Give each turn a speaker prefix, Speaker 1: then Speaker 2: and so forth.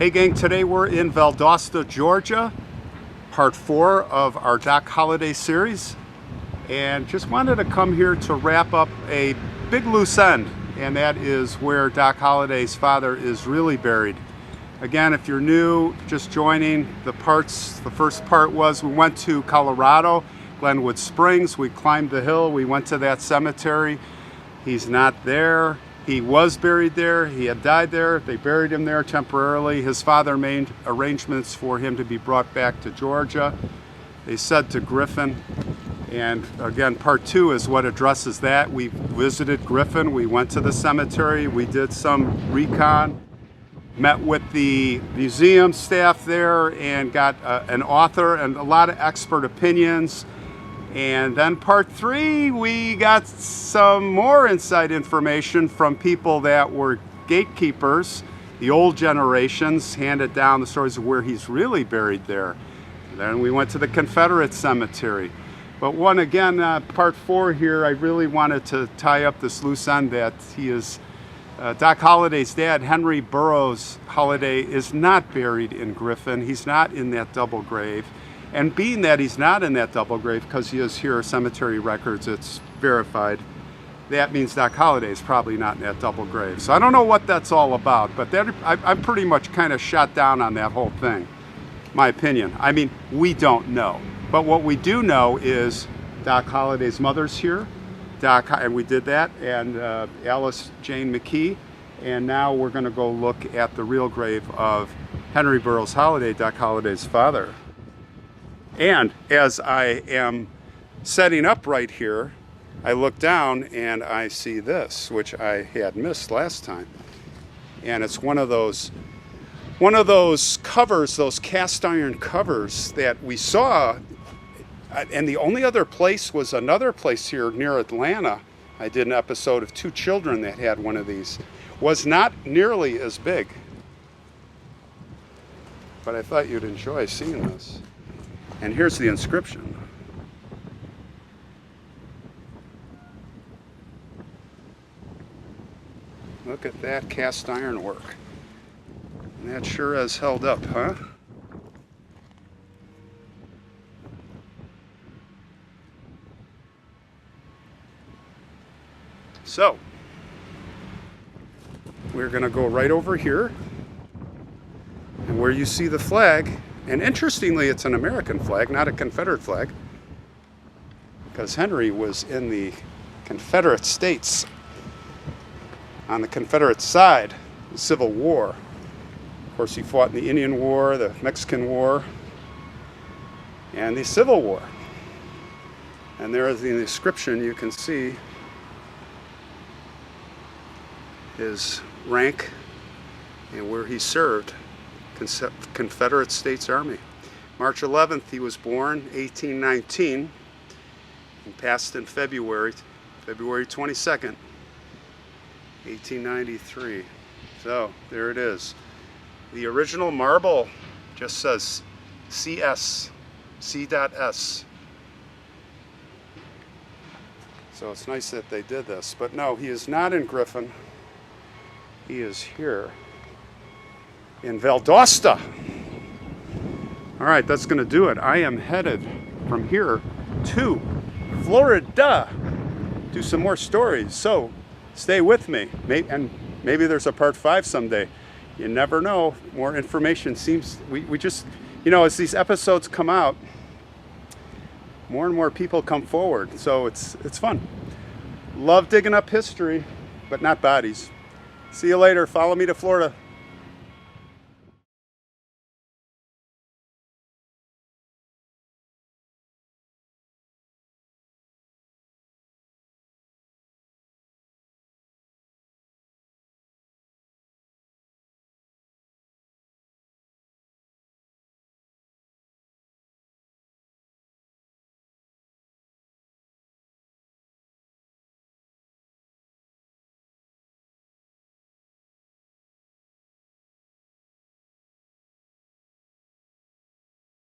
Speaker 1: Hey gang, today we're in Valdosta, Georgia, part 4 of our Doc Holliday series, and just wanted to come here to wrap up a big loose end, and that is where Doc Holliday's father is really buried. Again, if you're new, just joining the first part was we went to Colorado, Glenwood Springs, we climbed the hill, we went to that cemetery. He's not there. He was buried there, he had died there, they buried him there temporarily. His father made arrangements for him to be brought back to Georgia. They said to Griffin, and again, part 2 is what addresses that. We visited Griffin, we went to the cemetery, we did some recon, met with the museum staff there and got an author and a lot of expert opinions. And then part 3, we got some more inside information from people that were gatekeepers, the old generations, handed down the stories of where he's really buried there. Then we went to the Confederate cemetery. But part 4 here, I really wanted to tie up this loose end that he is, Doc Holliday's dad, Henry Burroughs Holliday, is not buried in Griffin. He's not in that double grave. And being that he's not in that double grave, because he is here, cemetery records, it's verified, that means Doc Holliday is probably not in that double grave. So I don't know what that's all about, but I'm pretty much kind of shot down on that whole thing, my opinion. I mean, we don't know. But what we do know is Doc Holliday's mother's here, and we did that, and Alice Jane McKee, and now we're going to go look at the real grave of Henry Burroughs Holliday, Doc Holliday's father. And as I am setting up right here, I look down and I see this, which I had missed last time. And it's one of those covers, those cast iron covers that we saw. And the only other place was another place here near Atlanta. I did an episode of 2 children that had one of these. Was not nearly as big. But I thought you'd enjoy seeing this. And here's the inscription. Look at that cast iron work. And that sure has held up, huh? So, we're going to go right over here. And where you see the flag, and interestingly, it's an American flag, not a Confederate flag, because Henry was in the Confederate States, on the Confederate side, the Civil War. Of course, he fought in the Indian War, the Mexican War, and the Civil War. And there is the inscription. You can see his rank and where he served. Confederate States Army. March 11th he was born, 1819, and passed in February 22nd, 1893. So there it is. The original marble just says CS, C.S. So it's nice that they did this. But no, he is not in Griffin. He is here in Valdosta. All right, that's going to do it. I am headed from here to Florida. Do some more stories. So stay with me. Maybe there's a part 5 someday. You never know. More information seems, we just, as these episodes come out, more and more people come forward. So it's fun. Love digging up history, but not bodies. See you later. Follow me to Florida.